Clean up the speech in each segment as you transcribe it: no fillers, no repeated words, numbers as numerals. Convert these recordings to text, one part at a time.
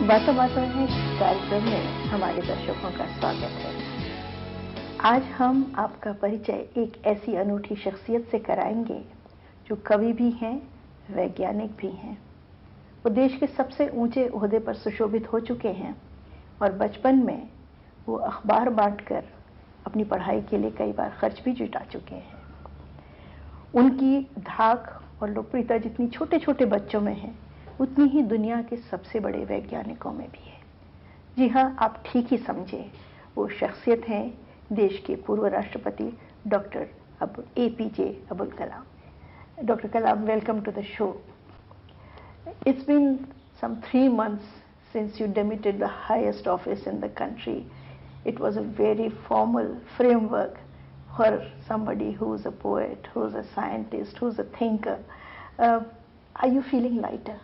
बातों बातों में कार्यक्रम में हमारे दर्शकों का स्वागत है। आज हम आपका परिचय एक ऐसी अनूठी शख्सियत से कराएंगे जो कवि भी हैं, वैज्ञानिक भी हैं। वो देश के सबसे ऊंचे ओहदे पर सुशोभित हो चुके हैं और बचपन में वो अखबार बांटकर अपनी पढ़ाई के लिए कई बार खर्च भी जुटा चुके हैं। उनकी धाक और लोकप्रियता जितनी छोटे छोटे बच्चों में है, उतनी ही दुनिया के सबसे बड़े वैज्ञानिकों में भी है। जी हाँ, आप ठीक ही समझे, वो शख्सियत हैं देश के पूर्व राष्ट्रपति doctor APJ Abul Kalam. Doctor Kalam, welcome to the show. It's been some 3 months since you demoted the highest office in the country. It was a very formal framework for somebody who's a poet, who's a scientist, who's a thinker. Are you feeling lighter?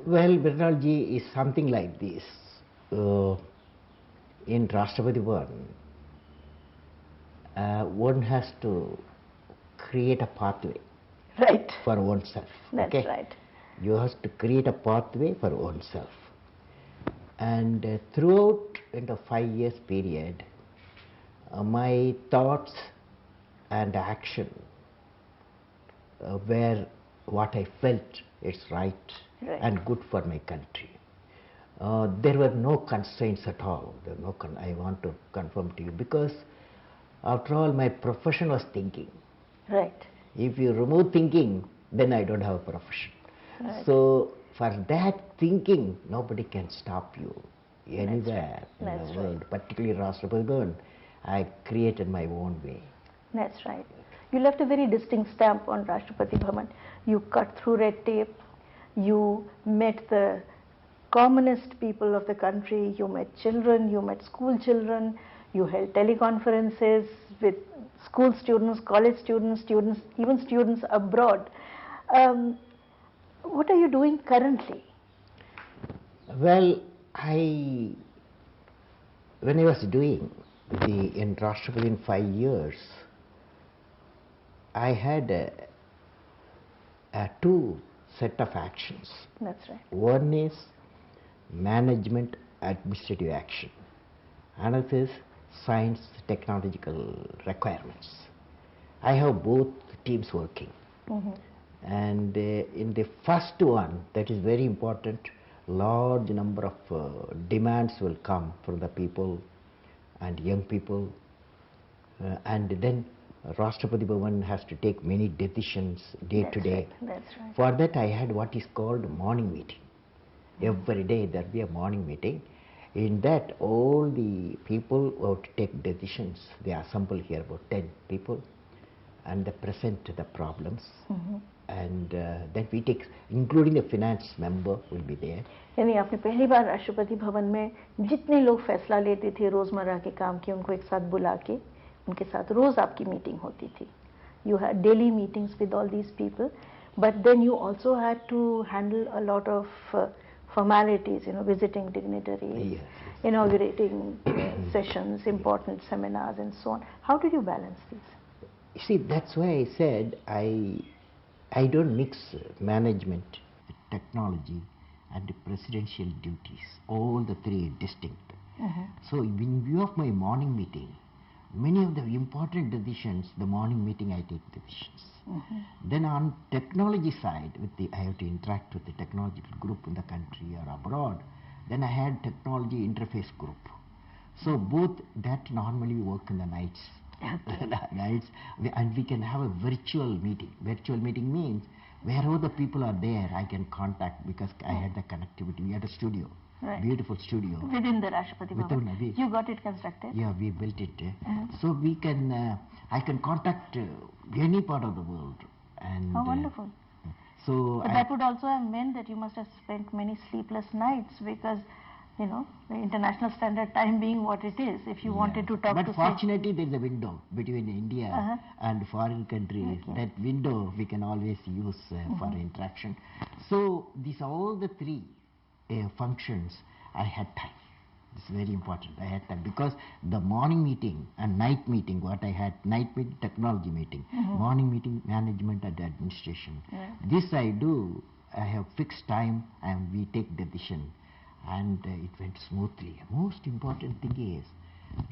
Well, Bernalji, is something like this. In Rashtrapati Bhavan, one has to create a pathway for oneself. That's right. You have to create a pathway for oneself. And throughout in the 5 years period, my thoughts and action were what I felt is right and good for my country. There were no constraints at all. I want to confirm to you, because after all my profession was thinking. Right. If you remove thinking, then I don't have a profession. Right. So for that thinking, nobody can stop you anywhere in the world, particularly Rashtrapati Bhavan. I created my own way. That's right. You left a very distinct stamp on Rashtrapati Bhavan. You cut through red tape. You met the commonest people of the country. You met children. You met school children. You held teleconferences with school students, college students, even students abroad. What are you doing currently? Well, when I was doing in Rashtrapati in 5 years, I had two set of actions. That's right. One is management administrative action. Another is science technological requirements. I have both teams working. And in the first one, that is very important, large number of demands will come from the people and young people, and then Rashtrapati Bhavan has to take many decisions day to day. That's right. For that I had what is called morning meeting. Every day there will be a morning meeting. In that all the people who have to take decisions, they assemble here, about 10 people, and they present the problems. And then we take, including the finance member will be there. यानी आपने पहली बार राष्ट्रपति भवन में जितने लोग फैसला लेते थे रोजमर्रा के काम की, उनको एक साथ बुला के उनके साथ रोज आपकी मीटिंग होती थी. You had daily meetings with all these people, but then you also had to handle a lot of formalities, visiting dignitaries, inaugurating sessions, important seminars and so on. How did you balance these? You see, that's why I said I don't mix management, technology and presidential duties, all the three distinct. So in view of my morning meeting, many of the important decisions, the morning meeting I take decisions. Then on technology side, I have to interact with the technological group in the country or abroad. Then I had technology interface group. So both that normally work in the nights. Nights, and we can have a virtual meeting. Virtual meeting means wherever the people are there, I can contact, because I had the connectivity. We had a studio. Right. Beautiful studio. Within the Rashtrapati Bhavan. You got it constructed? Yeah, we built it. So we can, I can contact any part of the world. And how wonderful. So but that would also have meant that you must have spent many sleepless nights, because the international standard time being what it is, if you wanted to talk but to... But fortunately there is a window between India and foreign countries. That window we can always use for interaction. So these all the three functions I had time. It's very important. I had time, because the morning meeting and night meeting, what I had, night meeting, technology meeting, morning meeting, management and administration. This I do I have fixed time and we take decision, and it went smoothly. Most important thing is,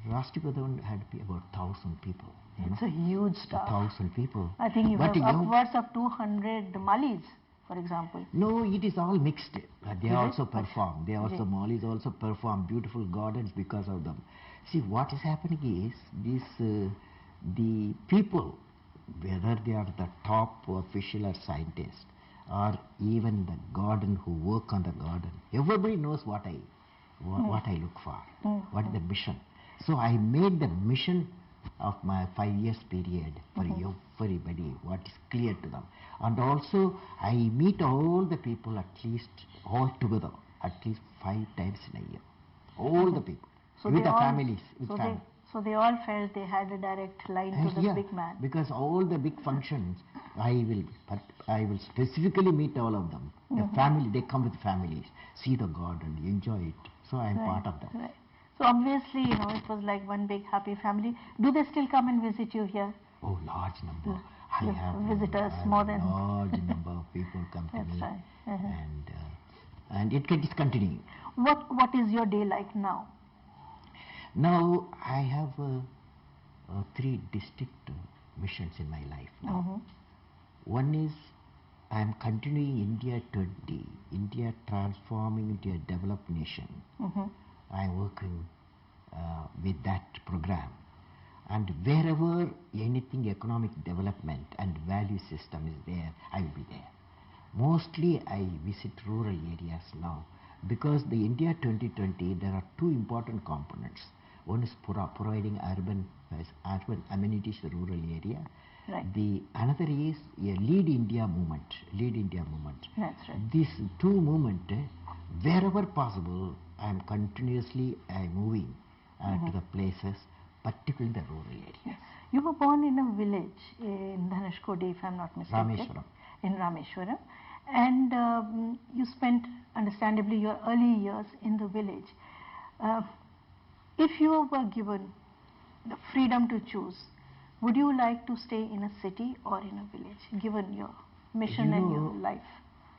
Rashtrapati had to be about 1,000 people. It's a huge staff. 1,000 people. I think you But have upwards of 200 malis, for example. No, it is all mixed. They Is also it? perform. They also, Malis also perform beautiful gardens because of them. See, what is happening is, the people, whether they are the top official or scientist, or even the garden who work on the garden, everybody knows what I look for, what is the mission. So I made the mission of my 5 years period for everybody, what is clear to them. And also I meet all the people at least all together, at least 5 times in a year. All the people, So with they the all- families. With So family. they all felt they had a direct line to the big man. Because all the big functions, I will specifically meet all of them. The family, they come with families, see the garden, enjoy it. So I am part of that. Right. So obviously, it was like one big happy family. Do they still come and visit you here? Oh, large number. You have visitors more than large number of people come to That's me, right. and it is continuing. What is your day like now? Now I have 3 distinct missions in my life now. One is I am continuing India 20, India transforming into a developed nation. I am working with that program, and wherever anything economic development and value system is there, I will be there. Mostly I visit rural areas now, because the India 2020, there are 2 important components. One is providing urban amenities to the rural area. Right. The another is a Lead India movement. That's right. These 2 movement, wherever possible, I am continuously moving to the places, particularly the rural areas. You were born in a village in Dhanashkodi, if I'm not mistaken. Rameshwaram. In Rameshwaram. And you spent, understandably, your early years in the village. If you were given the freedom to choose, would you like to stay in a city or in a village, given your mission and your life?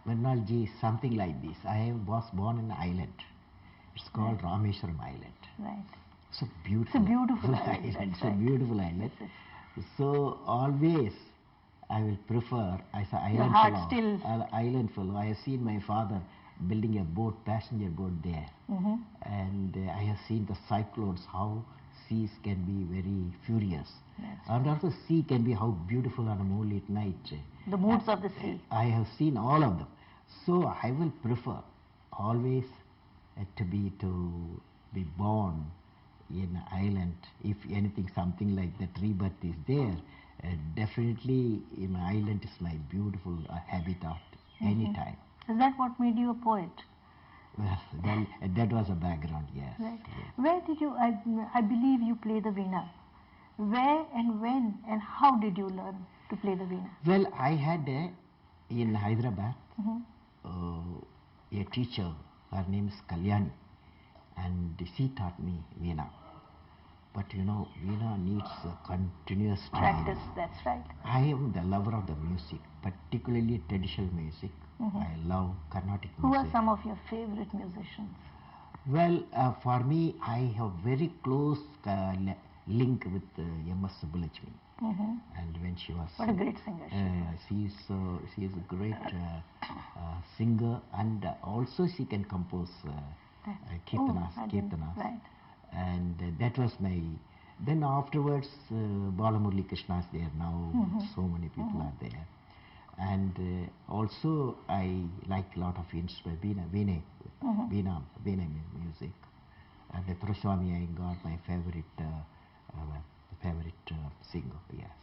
Mrinalji, something like this. I was born in an island. It's called Rameshwaram Island. Right. It's a beautiful island. It's a beautiful island. So always I will prefer, as an island fellow, I have seen my father building a boat, passenger boat there. And I have seen the cyclones, how seas can be very furious. And also sea can be how beautiful on a moonlit night. The moods of the sea. I have seen all of them. So I will prefer always to be born in an island. If anything, something like that rebirth is there, definitely an island is my beautiful habitat anytime. Is that what made you a poet? Well, that was a background, yes. Right. Yes. Where did you, I believe you play the veena. Where and when and how did you learn to play the veena? Well, I had in Hyderabad a teacher, her name is Kalyani, and she taught me veena. But veena needs continuous practice. That's right. I am the lover of the music, particularly traditional music. I love Carnatic music. Who are some of your favorite musicians? Well, for me, I have very close link with M.S. Subbulakshmi. And when she was... What a great singer she is a great singer, and also she can compose kirtanas. Right. And that was my... Then afterwards, Balamurali Krishna is there now. So many people are there. And also I like a lot of Veena music. And the Praswami Iyengar, my favorite singer, yes.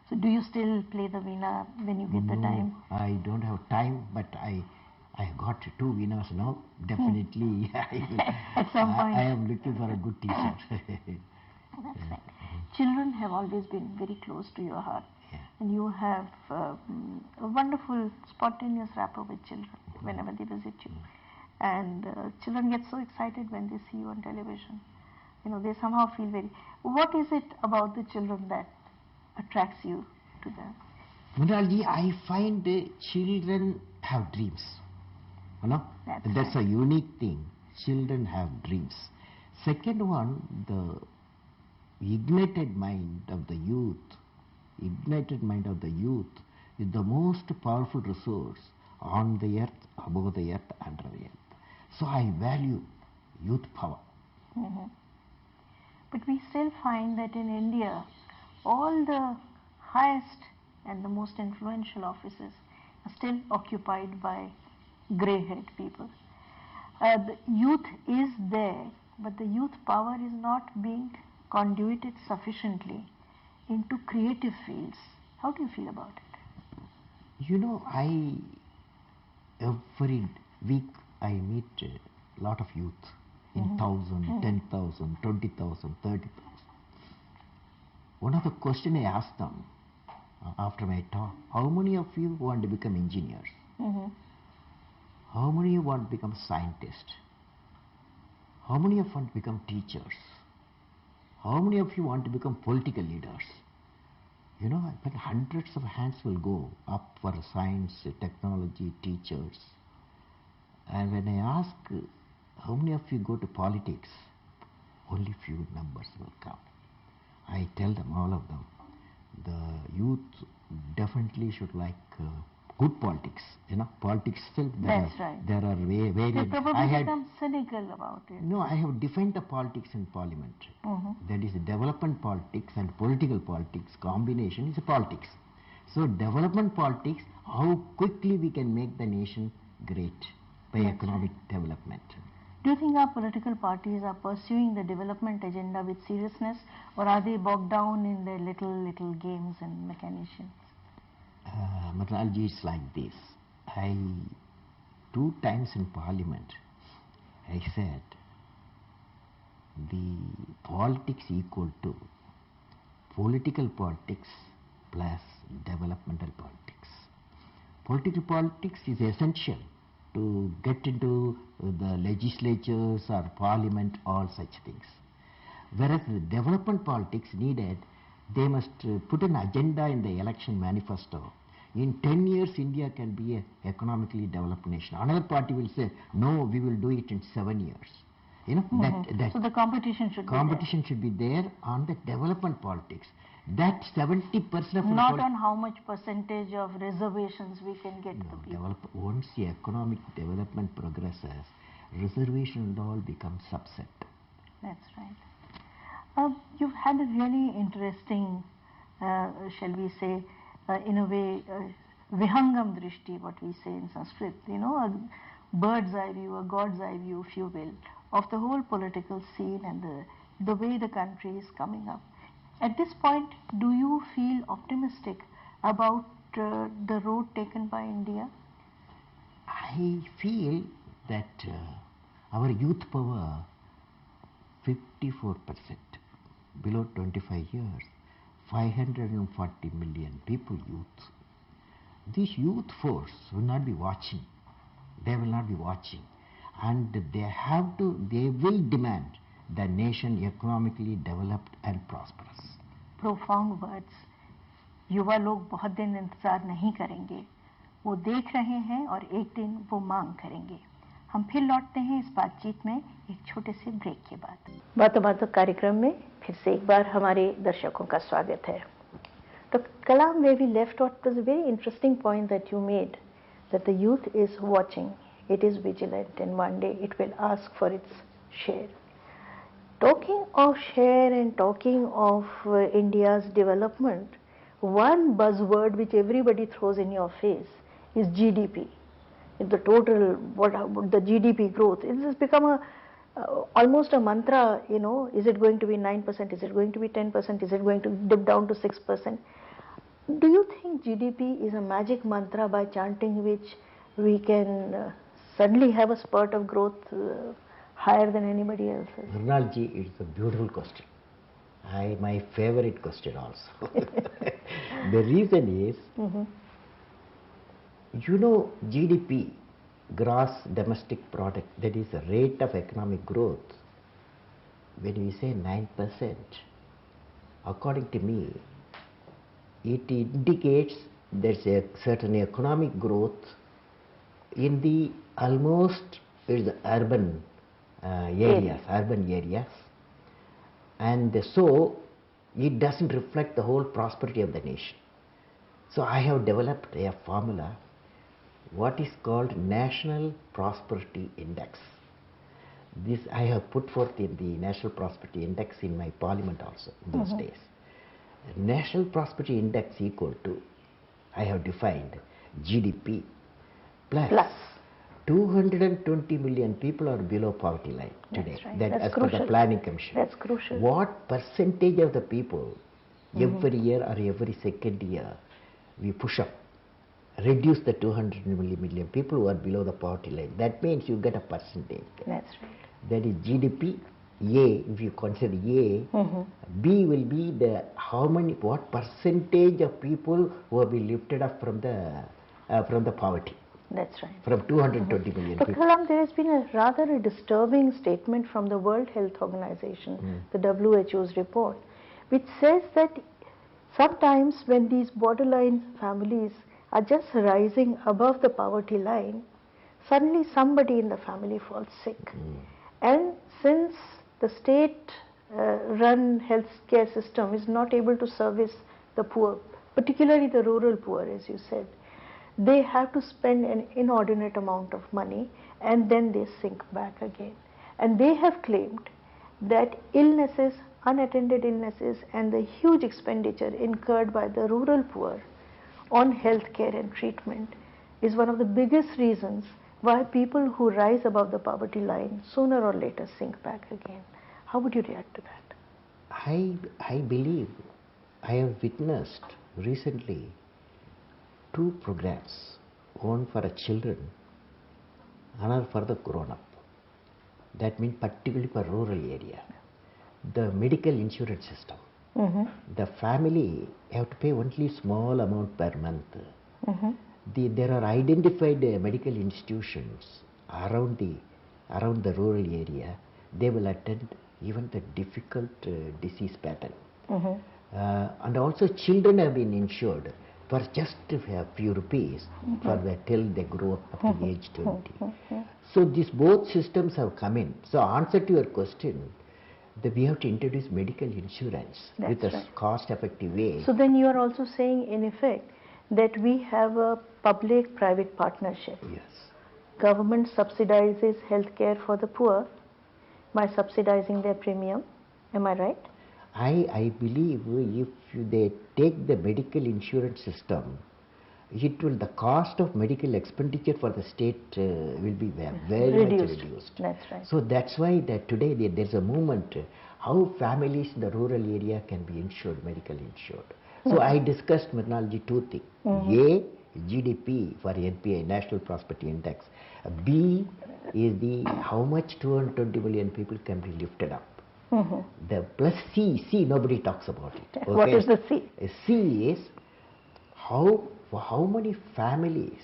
So do you still play the veena when you get the time? I don't have time, but I got 2 veenas now. Definitely I will. At some point. I am looking for a good teacher. That's right. Children have always been very close to your heart. Yeah. And you have a wonderful spontaneous rapport with children whenever they visit you. And children get so excited when they see you on television. They somehow feel very... What is it about the children that attracts you to them? Manalji, I find children have dreams. You know, that's right. a unique thing. Children have dreams. Second one, the ignited mind of the youth, is the most powerful resource on the earth, above the earth, under the earth. So I value youth power. Mm-hmm. But we still find that in India, all the highest and the most influential offices are still occupied by grey-haired people. The youth is there, but the youth power is not being conduited sufficiently into creative fields. How do you feel about it? You know, every week I meet a lot of youth in 1,000, 10,000, 20,000, 30,000. One of the questions I ask them after my talk, how many of you want to become engineers? How many of you want to become scientists? How many of you want to become teachers? How many of you want to become political leaders? You know, but hundreds of hands will go up for science, technology, teachers. And when I ask, how many of you go to politics? Only few numbers will come. I tell them, all of them, the youth definitely should like good politics. You know, politics still there are very. They probably become cynical about it. No, I have defined the politics in parliament. That is development politics and political politics combination is politics. So development politics, how quickly we can make the nation great by economic development. Do you think our political parties are pursuing the development agenda with seriousness, or are they bogged down in their little games and machinations? Methodology is like this. 2 times in parliament, I said the politics equal to political politics plus developmental politics. Political politics is essential to get into the legislatures or parliament, all such things. Whereas the development politics needed, they must put an agenda in the election manifesto. In 10 years, India can be an economically developed nation. Another party will say, no, we will do it in 7 years. You know, so the competition should be there on the development politics. That 70% of not on how much percentage of reservations we can get to people. Once the economic development progresses, reservation and all become subset. That's right. You've had a really interesting, shall we say, in a way, vihangam drishti, what we say in Sanskrit, you know, a bird's eye view, a God's eye view, if you will, of the whole political scene and the way the country is coming up. At this point, do you feel optimistic about the road taken by India? I feel that our youth power, 54%, below 25 years, 540 million people youth. This youth force will not be watching. They will not be watching. And they will demand the nation economically developed and prosperous. Profound words. युवा लोग बहुत दिन इंतजार नहीं करेंगे, वो देख रहे हैं और एक दिन वो मांग करेंगे. हम फिर लौटते हैं इस बातचीत में एक छोटे से ब्रेक के बाद. बातों कार्यक्रम में फिर से एक बार हमारे दर्शकों का स्वागत है. Dr. Kalam, where we left off was a very interesting point that you made, that the youth is watching, it is vigilant, and one day it will ask for its share. Talking of share and talking of India's development, one buzzword which everybody throws in your face is GDP. The total, the GDP growth, it has become almost a mantra, you know, is it going to be 9%, is it going to be 10%, is it going to dip down to 6%? Do you think GDP is a magic mantra by chanting which we can suddenly have a spurt of growth higher than anybody else's? Ronaldji, it's a beautiful question. My favorite question also. The reason is, you know, GDP, gross domestic product, that is the rate of economic growth. When we say 9%, according to me, it indicates there's a certain economic growth in the almost is urban urban areas, and so it doesn't reflect the whole prosperity of the nation. So I have developed a formula, what is called National Prosperity Index. This I have put forth in the National Prosperity Index in my parliament also in those days. National Prosperity Index equal to, I have defined GDP plus 220 million people are below poverty line today. That's right. That That's as crucial. per the Planning Commission. That's crucial. What percentage of the people every year or every second year we push up, reduce the 200 million people who are below the poverty line. That means you get a percentage. That's right. That is GDP. A, if you consider A, B will be the what percentage of people who have been lifted up from the poverty. That's right. From 220 million Dr. people. Kalam, there has been a rather disturbing statement from the World Health Organization, the WHO's report, which says that sometimes when these borderline families are just rising above the poverty line, suddenly somebody in the family falls sick. And since the state-run healthcare system is not able to service the poor, particularly the rural poor, as you said, they have to spend an inordinate amount of money and then they sink back again. And they have claimed that illnesses, unattended illnesses, and the huge expenditure incurred by the rural poor on healthcare and treatment is one of the biggest reasons why people who rise above the poverty line sooner or later sink back again. How would you react to that? I believe I have witnessed recently 2 programs, one for children, another for the grown-up. That means particularly for rural area. The medical insurance system. The family have to pay only small amount per month. There are identified medical institutions around the rural area. They will attend even the difficult disease pattern. And also children have been insured for just a few rupees till they grow up to the age 20. So these both systems have come in. So answer to your question, that we have to introduce medical insurance with a cost-effective way. So then you are also saying, in effect, that we have a public-private partnership. Yes. Government subsidizes healthcare for the poor by subsidizing their premium. Am I right? I believe if they take the medical insurance system, the cost of medical expenditure for the state will be very much reduced. That's right. So that's why today there's a movement how families in the rural area can be medically insured. So I discussed methodology 2 things. A, GDP for NPI, National Prosperity Index. B is how much 220 million people can be lifted up. The plus C, nobody talks about it. Okay? What is the C? C is how many families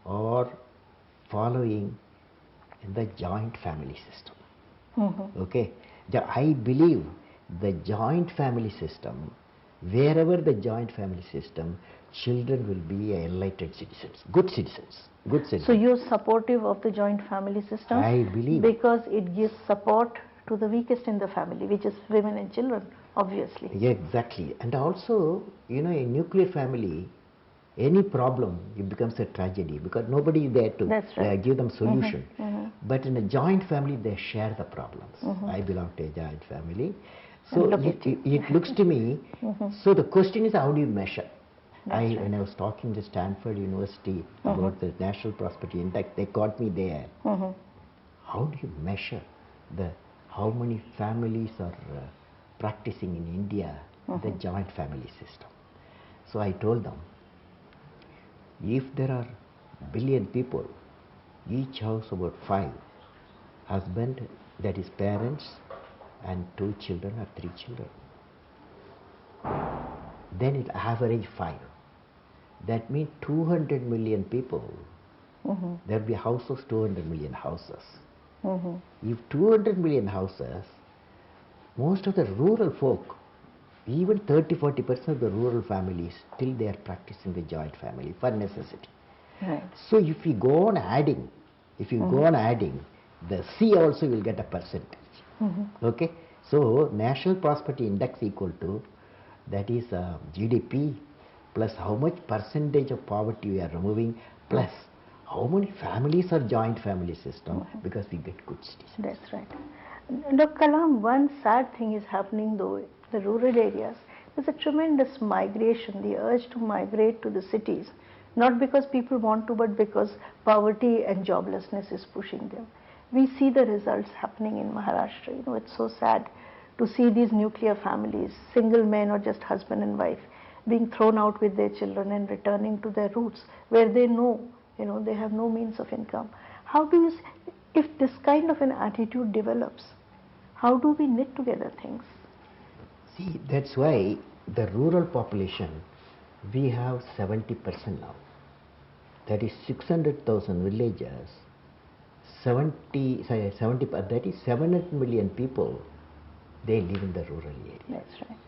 are following in the joint family system. Okay, I believe the joint family system, wherever the joint family system, children will be enlightened citizens, good citizens. So you're supportive of the joint family system? I believe. Because it gives support to the weakest in the family, which is women and children, obviously. Yeah, exactly. And also, a nuclear family, any problem, it becomes a tragedy because nobody is there to give them solution. But in a joint family, they share the problems. I belong to a joint family. So it looks to me, so the question is, how do you measure? When I was talking to Stanford University about the National Prosperity Index, they got me there. How do you measure how many families are practicing in India the joint family system? So I told them, if there are billion people, each house about 5, husband, that is parents, and 2 children or 3 children, then it average 5. That means 200 million people, there will be houses, 200 million houses. If 200 million houses, most of the rural folk Even 30-40% of the rural families, still they are practicing the joint family for necessity. Right. So if you go on adding, the C also will get a percentage. Okay? So National Prosperity Index equal to, that is GDP plus how much percentage of poverty we are removing, plus how many families are joint family system, because we get good citizens. That's right. Dr. Kalam, one sad thing is happening though in the rural areas. There's a tremendous migration, the urge to migrate to the cities, not because people want to, but because poverty and joblessness is pushing them. We see the results happening in Maharashtra. You know, it's so sad to see these nuclear families, single men or just husband and wife, being thrown out with their children and returning to their roots where they know, you know, they have no means of income. How do you, if this kind of an attitude develops, how do we knit together things? See, that's why the rural population, we have 70% now. That is 600,000 villages, 70, that is 700 million people, they live in the rural area. That's right.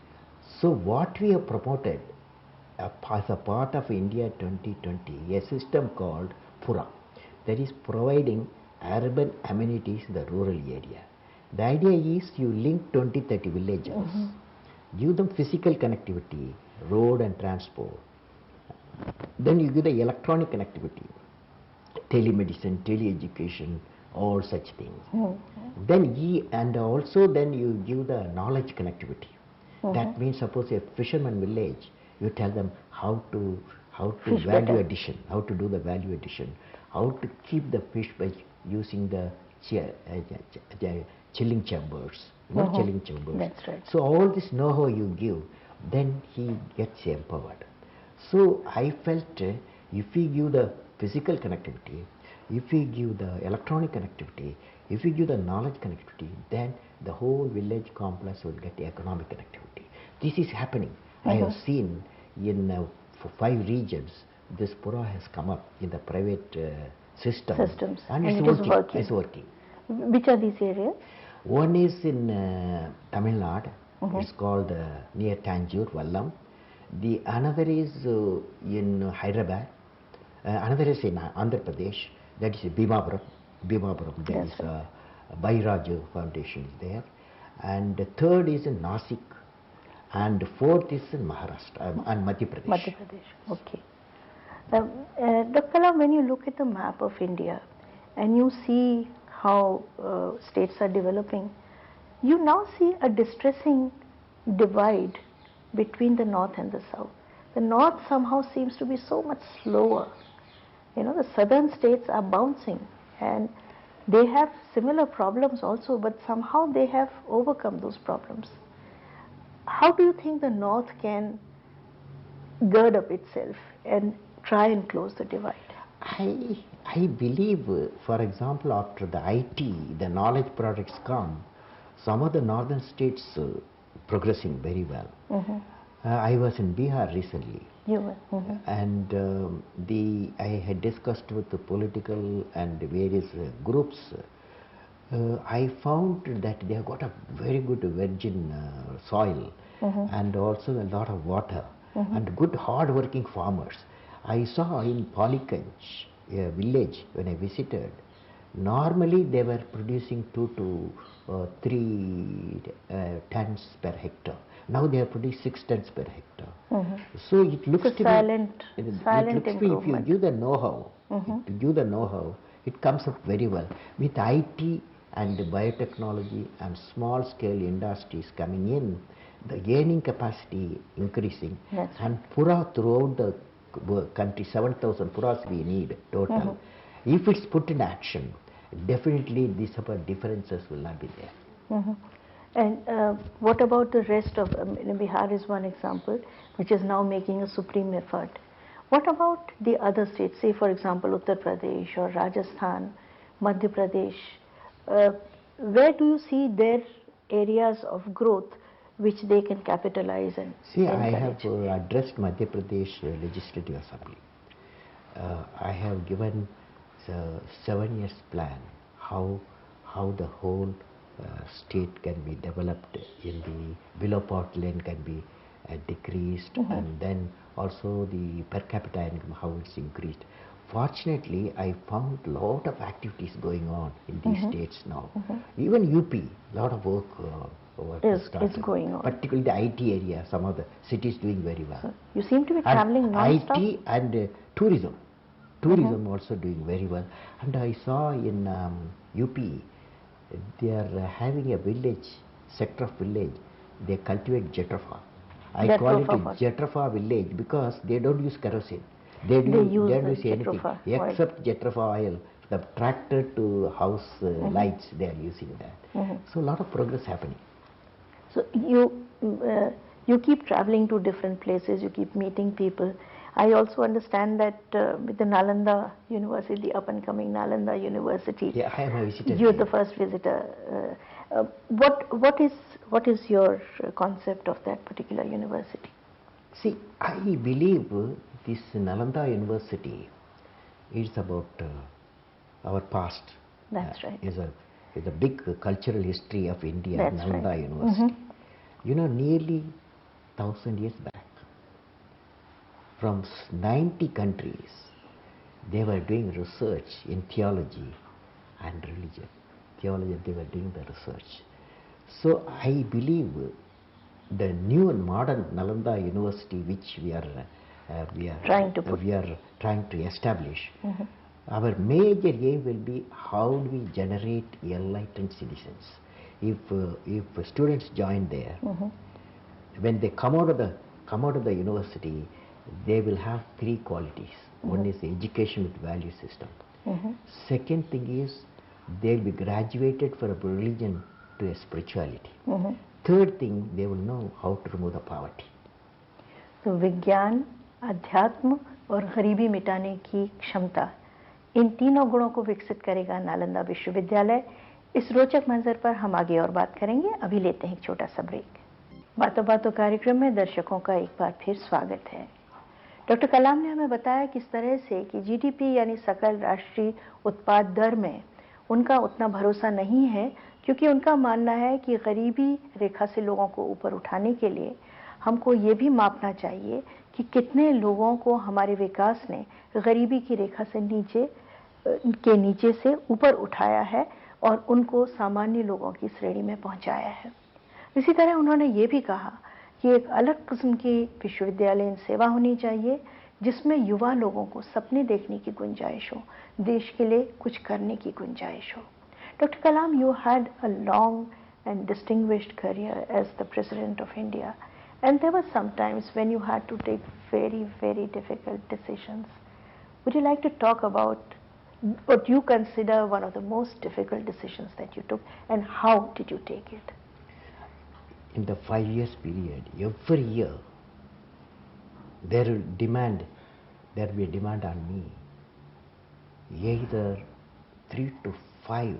So what we have promoted as a part of India 2020, a system called PURA, that is providing urban amenities in the rural area. The idea is you link 20-30 villages, give them physical connectivity, road and transport. Then you give the electronic connectivity, telemedicine, teleeducation, all such things. Then also then you give the knowledge connectivity. That means suppose a fisherman village, you tell them how to value addition, how to do the value addition, how to keep the fish by using the chilling chambers, chilling chambers. That's right. So all this know-how you give, then he gets empowered. So I felt if we give the physical connectivity, if we give the electronic connectivity, if we give the knowledge connectivity, then the whole village complex will get economic connectivity. This is happening. I have seen in 5 regions, this PURA has come up in the private systems. And it's working. Which are these areas? One is in Tamil Nadu. It's called near Tanjore, Vallam. The another is in Hyderabad. Another is in Andhra Pradesh. That is Bhimapuram. There is Bairaju Foundation is there. And the third is in Nasik. And the fourth is in Maharashtra and Madhya Pradesh. Madhya Pradesh, okay. Dr. Kalam, when you look at the map of India and you see how states are developing, you now see a distressing divide between the north and the south. The north somehow seems to be so much slower. You know, the southern states are bouncing and they have similar problems also, but somehow they have overcome those problems. How do you think the north can gird up itself and try and close the divide? I believe, for example, after the IT, the knowledge products come, some of the northern states progressing very well. I was in Bihar recently. You were. And I had discussed with the political and various groups. I found that they have got a very good virgin soil and also a lot of water and good hard-working farmers. I saw in Palikanj, a village, when I visited, normally they were producing 2 to 3 tons per hectare. Now they have produced 6 tons per hectare. So it looks it's to silent be, if you give the know-how, it comes up very well. With IT and biotechnology and small-scale industries coming in, the gaining capacity increasing, and PURA throughout the country, 7,000 PURAs we need total. If it's put in action, definitely these differences will not be there. And what about the rest of Bihar is one example, which is now making a supreme effort. What about the other states, say for example Uttar Pradesh or Rajasthan, Madhya Pradesh? Where do you see their areas of growth which they can capitalize and I have addressed Madhya Pradesh Legislative Assembly. I have given 7 years plan how the whole state can be developed, in the below poverty line can be decreased, and then also the per capita income, how it's increased. Fortunately, I found a lot of activities going on in these states now. Even UP, a lot of work is going on. Particularly the IT area, some of the cities doing very well. So you seem to be traveling non-stop. IT and tourism. Tourism also doing very well. And I saw in UP, they are having a village, sector of village, they cultivate jatropha. I call it a jatropha village because they don't use kerosene. They don't use anything except jatropha oil. The tractor to house lights, they are using that. So a lot of progress happening. So you keep traveling to different places, you keep meeting people. I also understand that with the Nalanda University, the up-and-coming Nalanda University, yeah, I am a visitor. You're the first visitor. What is your concept of that particular university? See, I believe this Nalanda University is about our past. That's right. Is a big cultural history of India. That's Nalanda right. University. You know, nearly 1,000 years back, from 90 countries, they were doing research in theology and religion. Theology, they were doing the research. So I believe the new and modern Nalanda University, which we are trying to establish, our major aim will be how do we generate enlightened citizens. If students join there, when they come out of the university, they will have three qualities. One is the education with value system. Second thing is they will be graduated from a religion to a spirituality. Third thing, they will know how to remove the poverty. तो विज्ञान, अध्यात्म और गरीबी मिटाने की क्षमता, इन तीनों गुणों को विकसित करेगा नालंदा विश्वविद्यालय। इस रोचक मंजर पर हम आगे और बात करेंगे। अभी लेते हैं एक छोटा सा ब्रेक। बातों बातों कार्यक्रम में दर्शकों का एक बार फिर स्वागत है। डॉक्टर कलाम ने हमें बताया किस तरह से कि जीडीपी यानी सकल राष्ट्रीय उत्पाद दर में उनका उतना भरोसा नहीं है, क्योंकि उनका मानना है कि गरीबी रेखा से लोगों को ऊपर उठाने के लिए हमको ये भी मापना चाहिए कि कितने लोगों को हमारे विकास ने गरीबी की रेखा से नीचे से ऊपर उठाया है और उनको सामान्य लोगों की श्रेणी में पहुंचाया है। इसी तरह उन्होंने ये भी कहा कि एक अलग किस्म की विश्वविद्यालयीन सेवा होनी चाहिए जिसमें युवा लोगों को सपने देखने की गुंजाइश हो, देश के लिए कुछ करने की गुंजाइश हो। Dr. Kalam, you had a long and distinguished career as the President of India, and there were some times when you had to take very, very difficult decisions. Would you like to talk about what you consider one of the most difficult decisions that you took, and how did you take it? In the 5 years period, every year, there will be a demand on me, either 3 to 5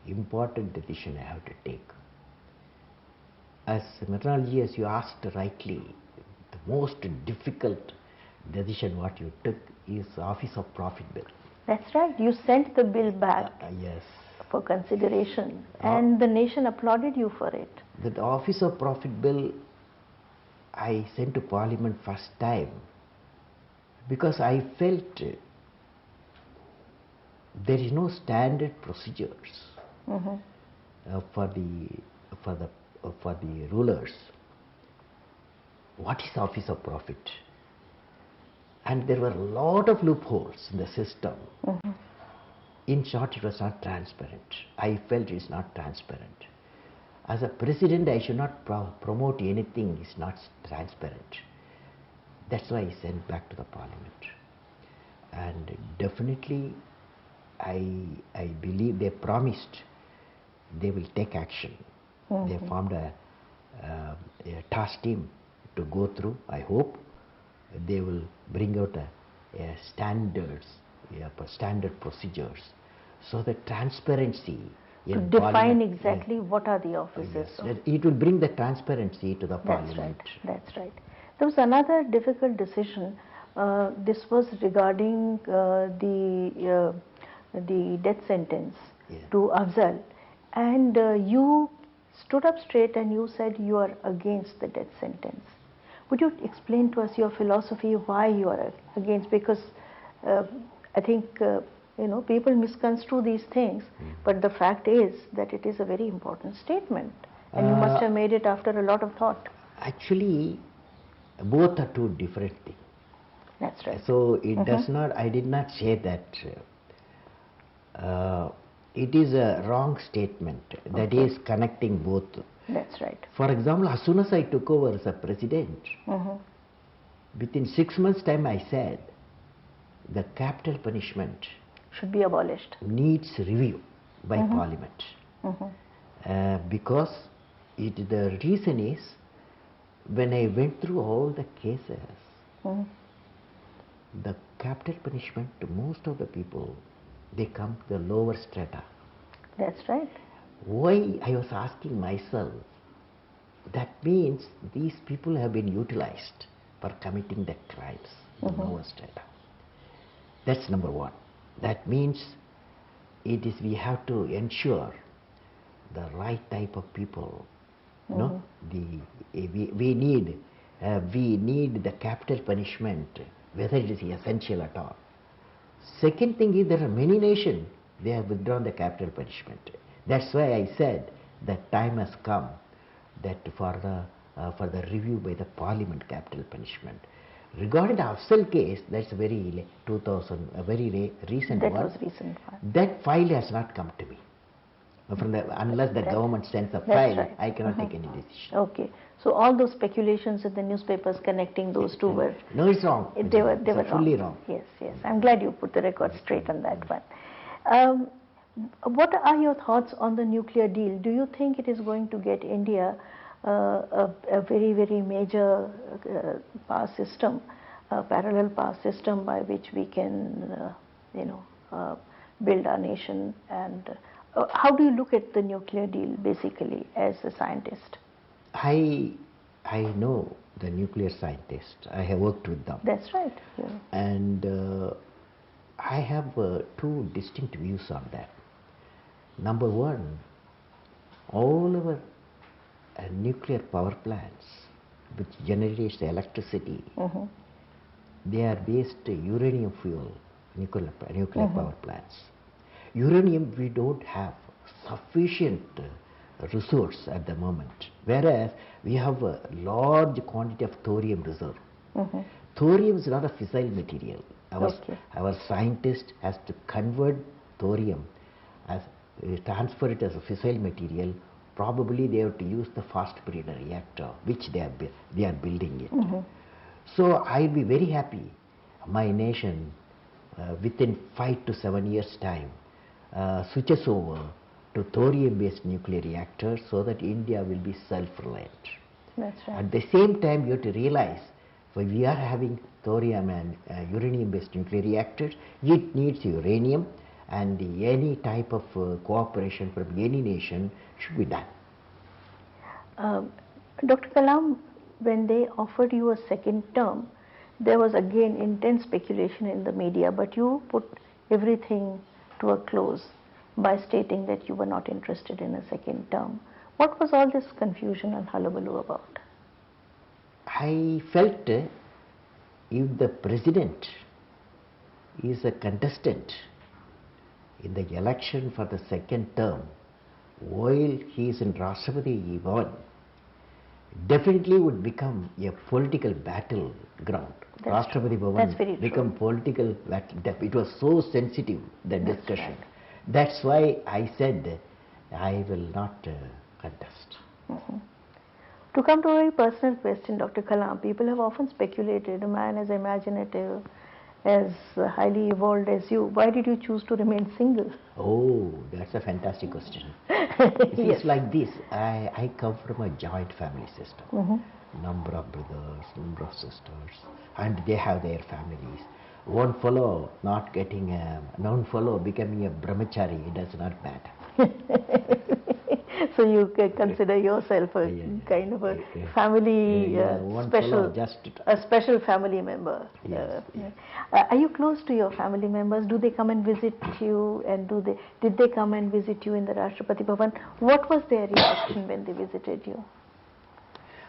important decisions I have to take. As methodology, as you asked rightly, the most difficult decision what you took is Office of Profit Bill. That's right. You sent the bill back yes. for consideration, and the nation applauded you for it. The Office of Profit Bill I sent to Parliament first time because I felt there is no standard procedures for the rulers. What is Office of Profit? And there were a lot of loopholes in the system. In short, it was not transparent. I felt it is not transparent. As a president, I should not promote anything is not transparent. That's why I sent back to the Parliament. And definitely, I believe they promised they will take action. They formed a task team to go through. I hope they will bring out standard procedures, so that transparency to define exactly what are the offices. Yes, it will bring the transparency to the Parliament. That's right. There was another difficult decision. This was regarding the death sentence to Abdul, And you stood up straight and you said you are against the death sentence. Would you explain to us your philosophy, why you are against? Because I think people misconstrue these things, but the fact is that it is a very important statement, and you must have made it after a lot of thought. Actually, both are two different things. That's right. So it does not. I did not say that. It is a wrong statement. That is connecting both. That's right. For example, as soon as I took over as a president, within 6 months' time, I said the capital punishment should be abolished. Needs review by Parliament, because the reason is, when I went through all the cases, the capital punishment to most of the people, they come to the lower strata. That's right. Why? I was asking myself, that means these people have been utilized for committing the crimes in the lower strata. That's number one. That means we have to ensure the right type of people. We need the capital punishment, whether it is essential at all. Second thing is, there are many nations, they have withdrawn the capital punishment. That's why I said that time has come that for the review by the Parliament capital punishment. Regarding the Afzal case, that's a very recent one. That was recent one. That file has not come to me. Unless the government sends a file, right. I cannot take any decision. Okay. So all those speculations in the newspapers connecting those two were... No, it's wrong. They were fully wrong. Yes. I'm glad you put the record straight on that one. What are your thoughts on the nuclear deal? Do you think it is going to get India a very, very major power system, a parallel power system by which we can, build our nation? And how do you look at the nuclear deal, basically, as a scientist? I know the nuclear scientists. I have worked with them. That's right. Yeah. And I have two distinct views on that. Number one, all our nuclear power plants, which generates electricity, they are based uranium fuel nuclear power plants. Uranium, we don't have sufficient resource at the moment, whereas we have a large quantity of thorium reserve. Thorium is not a fissile material. Our scientist has to convert thorium, transfer it as a fissile material. Probably they have to use the fast breeder reactor, which they are building it. So I'll be very happy, my nation within 5 to 7 years time switches over to thorium-based nuclear reactors, so that India will be self-reliant. That's right. At the same time, you have to realize, when we are having thorium and uranium-based nuclear reactors, it needs uranium, and any type of cooperation from any nation should be done. Dr. Kalam, when they offered you a second term, there was again intense speculation in the media, but you put everything to a close by stating that you were not interested in a second term. What was all this confusion and hullabaloo about? I felt if the president is a contestant in the election for the second term, while he is in Rashtrapati Bhavan, definitely would become a political battleground. Rashtrapati Bhavan become political battle. It was so sensitive, the discussion. Right. That's why I said I will not contest. To come to a very personal question, Dr. Kalam, people have often speculated, a man as imaginative, as highly evolved as you, why did you choose to remain single? Oh, that's a fantastic question. It's like this. I come from a joint family system. Number of brothers, number of sisters, and they have their families. One fellow becoming a brahmachari, it does not matter. So you can consider yourself a kind of a family special, a special family member. Yes. Are you close to your family members? Do they come and visit you? And did they come and visit you in the Rashtrapati Bhavan? What was their reaction when they visited you?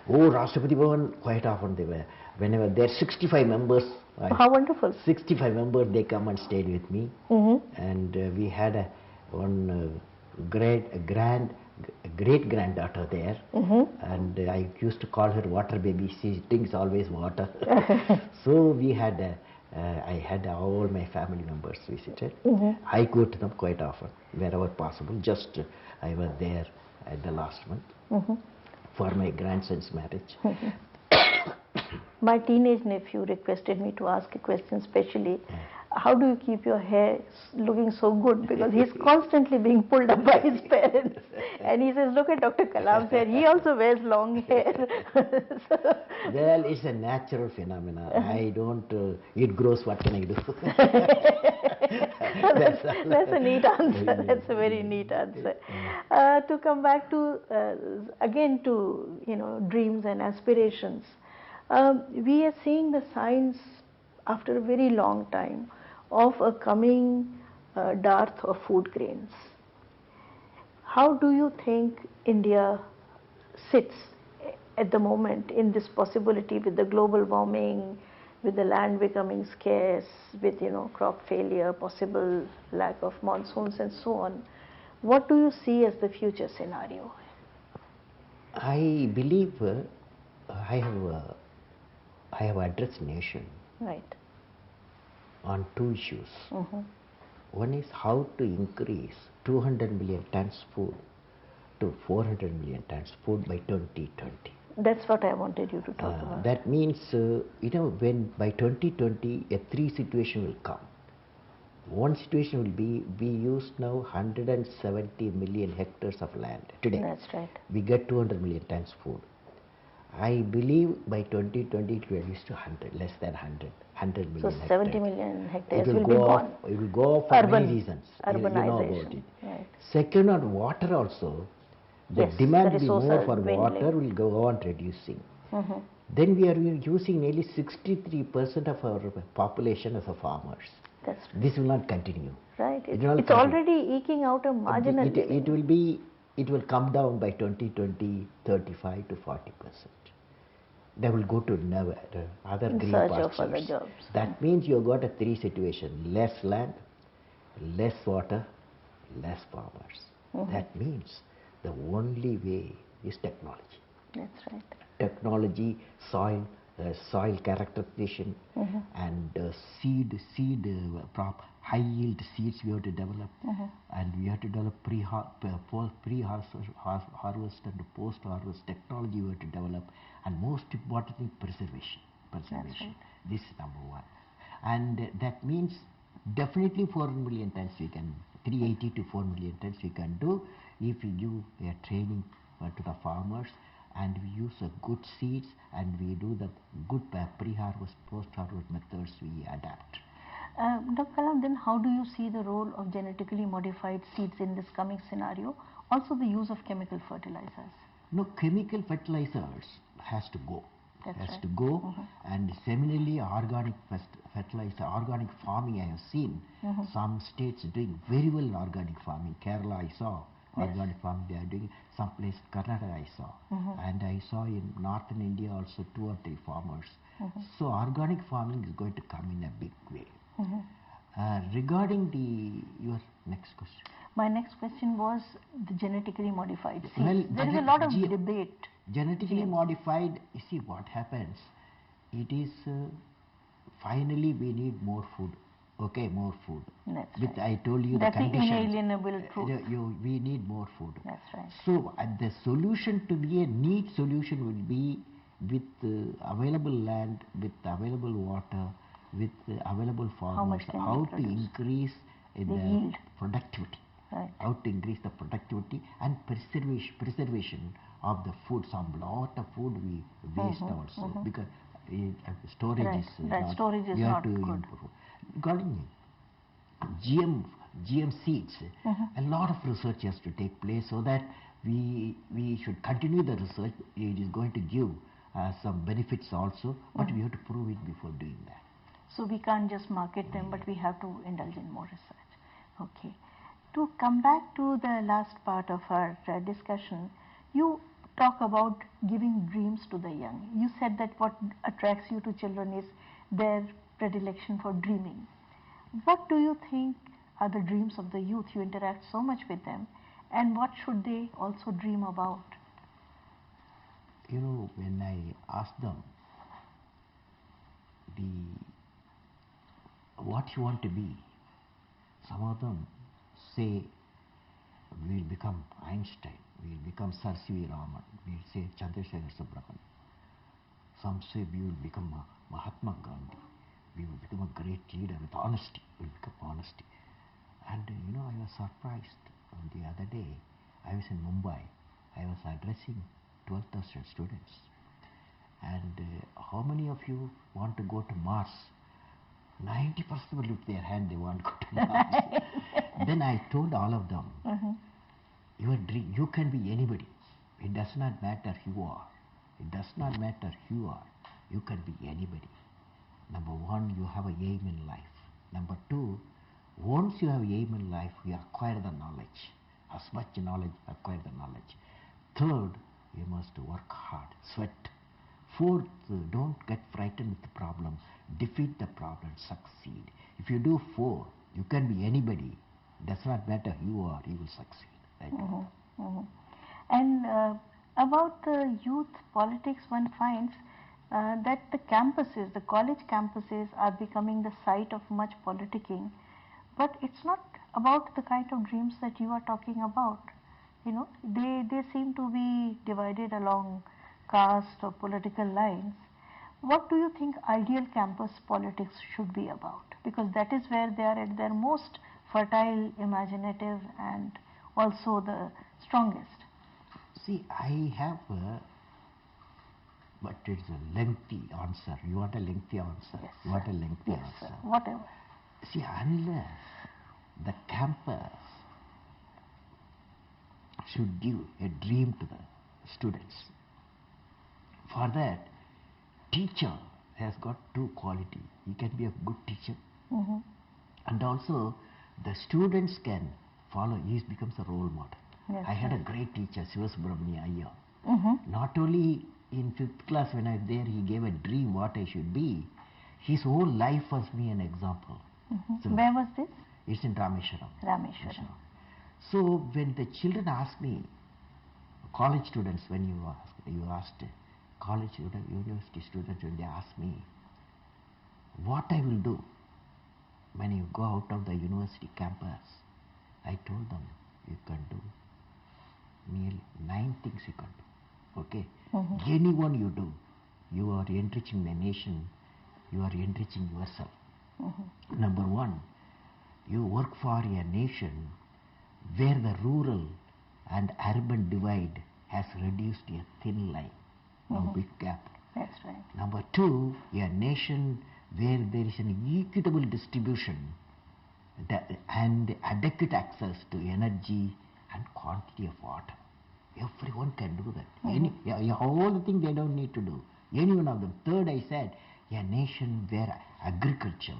Oh, Rashtrapati Bhavan, quite often they were. Whenever there are 65 members. How wonderful. 65 members, they come and stayed with me. And we had one great-granddaughter there. And I used to call her water baby. She drinks always water. So we had, I had all my family members visited. I go to them quite often, wherever possible. Just I was there at the last month. For my grandson's marriage. My teenage nephew requested me to ask a question specially. How do you keep your hair looking so good? Because he's constantly being pulled up by his parents. And he says, look at Dr. Kalam's hair. He also wears long hair. Well, it's a natural phenomenon. I don't, it grows, what can I do? That's a neat answer. That's a very neat answer. To come back to, again to, dreams and aspirations. We are seeing the signs after a very long time of a coming dearth of food grains. How do you think India sits at the moment in this possibility with the global warming, with the land becoming scarce, with crop failure, possible lack of monsoons and so on? What do you see as the future scenario? I believe I have addressed nation on two issues. One is how to increase 200 million tons food to 400 million tons food by 2020. That's what I wanted you to talk about. That means, when by 2020 a three situation will come. One situation will be, we use now 170 million hectares of land today. That's right. We get 200 million tons food. I believe by 2020 it will reduce to 100, less than 100 million hectares. So 70 million hectares will be gone. It will go off for many reasons. Urbanization. You know about it. Right. Second, on water also, the demand will be more for water will go on reducing. Then we are using nearly 63% of our population as a farmers. That's right. This will not continue. Right. It's already eking out a marginal living. It will come down by 2020, 35 to 40%. They will go to other green pastures. That means you have got a three situation: less land, less water, less farmers. That means the only way is technology. That's right. Technology, soil characterization, and high yield seeds we have to develop, and we have to develop pre-harvest and post-harvest technology we have to develop, and most importantly preservation. Right. This is number one, and that means definitely 4 million tons we can, 380 to 4 million tons we can do if we give a training to the farmers, and we use good seeds, and we do the good pre-harvest, post-harvest methods we adapt. Dr. Kalam, then how do you see the role of genetically modified seeds in this coming scenario? Also the use of chemical fertilizers. No, chemical fertilizers has to go. And similarly organic fertilizer, organic farming I have seen. Some states doing very well in organic farming. Kerala I saw. Organic farming they are doing, some place Karnataka I saw, and I saw in northern India also 2 or 3 farmers. So organic farming is going to come in a big way. Regarding your next question. My next question was the genetically modified seeds. Well, there is a lot of debate. Genetically modified, you see what happens, it is finally we need more food. Okay, more food. That's right. I told you that's the conditions. That's the inalienable truth. We need more food. That's right. So the solution to be a neat solution would be with available land, with available water, with available farmers, how to increase the yield, productivity. Right. How to increase the productivity and preservation of the food. Some lot of food we waste also because storage is not good. Improve. Regarding GM seeds, a lot of research has to take place so that We should continue the research. It is going to give some benefits also, but we have to prove it before doing that. So we can't just market them, but we have to indulge in more research. Okay. To come back to the last part of our discussion, you talk about giving dreams to the young. You said that what attracts you to children is their predilection for dreaming. What do you think are the dreams of the youth? You interact so much with them, and what should they also dream about? You know, when I ask them what you want to be, some of them say we'll become Einstein, we'll become Sir C.V. Raman, we'll say Chandrasekhar Subramanian. Some say we will become Mahatma Gandhi, we will become a great leader with honesty, we'll become honesty. And you know, I was surprised the other day. I was in Mumbai, I was addressing 12,000 students. And how many of you want to go to Mars? 90% will lift their hand, they want to go to Mars. Then I told all of them, your dream, you can be anybody. It does not matter who you are. It does not matter who you are. You can be anybody. Number one, you have an aim in life. Number two, once you have an aim in life, you acquire the knowledge. As much knowledge, acquire the knowledge. Third, you must work hard, sweat. Fourth, don't get frightened with the problem. Defeat the problem, succeed. If you do four, you can be anybody. It does not matter who you are, you will succeed. Right? And about the youth politics, one finds that the campuses, the college campuses are becoming the site of much politicking. But it's not about the kind of dreams that you are talking about. You know, they seem to be divided along caste or political lines. What do you think ideal campus politics should be about? Because that is where they are at their most fertile, imaginative, and also the strongest. See, I have but it's a lengthy answer. You want a lengthy answer? Yes, you want a lengthy yes, answer? Sir. Whatever. See, unless the campus should give a dream to the students, for that, teacher has got two qualities. He can be a good teacher, and also the students can follow. He becomes a role model. Yes, I had a great teacher, Siva Subramania Iyer. Not only in 5th class when I was there, he gave a dream what I should be. His whole life was me an example. So where was this? It's in Rameshwaram. Rameshwaram. So when the children ask me, college students, when you asked college student, university students, when they ask me what I will do when you go out of the university campus, I told them you can do nearly 9 things you can do. Okay? Anyone you do, you are enriching the nation, you are enriching yourself. Number one, you work for a nation where the rural and urban divide has reduced a thin line, no big gap. That's right. Number two, a nation where there is an equitable distribution and adequate access to energy and quantity of water. Everyone can do that. All the things they don't need to do. Any one of them. Third, I said, a nation where agriculture,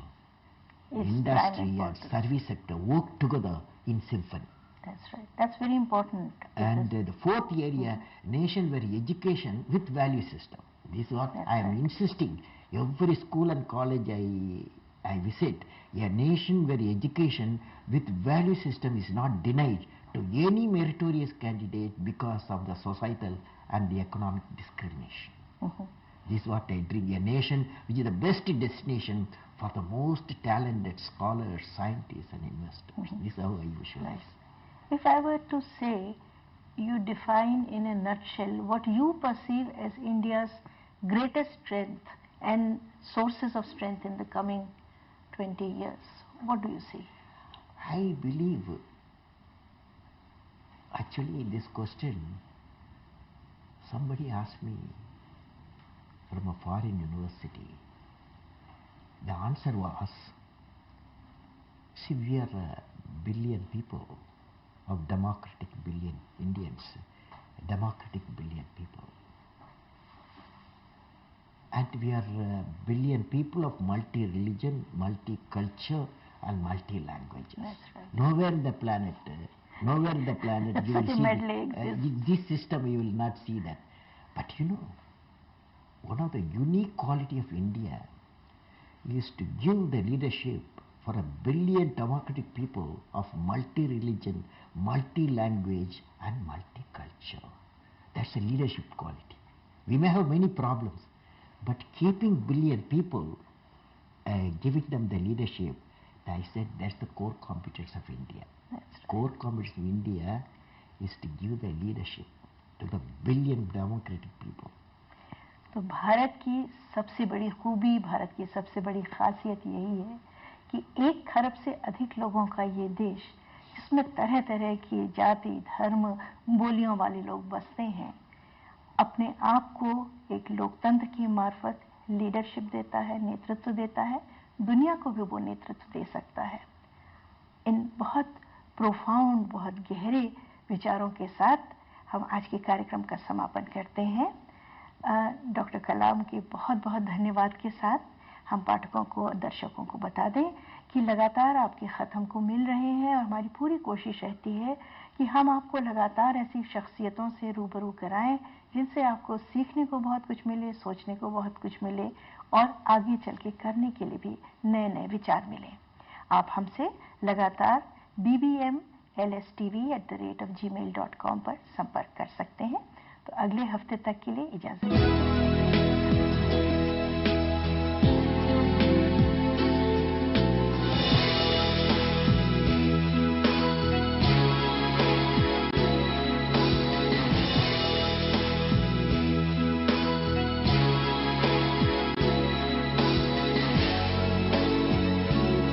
industry and service sector work together in symphony. That's right. That's very important. And the fourth area, nation where education with value system. This is what I am insisting. Every school and college I visit, a nation where education with value system is not denied to any meritorious candidate because of the societal and the economic discrimination. This is what I dream, a nation which is the best destination for the most talented scholars, scientists and investors. This is how I visualize. If I were to say, you define in a nutshell what you perceive as India's greatest strength and sources of strength in the coming 20 years, what do you see? I believe, actually in this question, somebody asked me from a foreign university. The answer was, see, we are a billion people, of democratic billion Indians. democratic billion people. And we are a billion people of multi-religion, multi-culture and multi-languages. That's right. Nowhere in the planet you will Such a see medley exists. this system, you will not see that. But you know, one of the unique quality of India is to give the leadership for a billion democratic people of multi-religion, multi-language and multiculture. That's a leadership quality. We may have many problems, but keeping billion people, giving them the leadership, I said that's the core competence of India. That's right. Core competence of India is to give the leadership to the billion democratic people. तो भारत की सबसे बड़ी खूबी, भारत की सबसे बड़ी खासियत यही है कि 1 खरब से अधिक लोगों का ये देश, जिसमें तरह तरह की जाति, धर्म, बोलियों वाले लोग बसते हैं, अपने आप को एक लोकतंत्र की मार्फत लीडरशिप देता है, नेतृत्व देता है, दुनिया को भी वो नेतृत्व दे सकता है। इन बहुत प्रोफाउंड, बहुत गहरे विचारों के साथ हम आज के कार्यक्रम का समापन करते हैं। डॉक्टर कलाम के बहुत बहुत धन्यवाद के साथ हम पाठकों को, दर्शकों को बता दें कि लगातार आपके ख़त हमको मिल रहे हैं और हमारी पूरी कोशिश रहती है कि हम आपको लगातार ऐसी शख्सियतों से रूबरू कराएं जिनसे आपको सीखने को बहुत कुछ मिले, सोचने को बहुत कुछ मिले और आगे चल के करने के लिए भी नए नए विचार मिले। आप हमसे लगातार bbmlstv@gmail.com पर संपर्क कर सकते हैं। तो अगले हफ्ते तक के लिए इजाज़त दीजिए।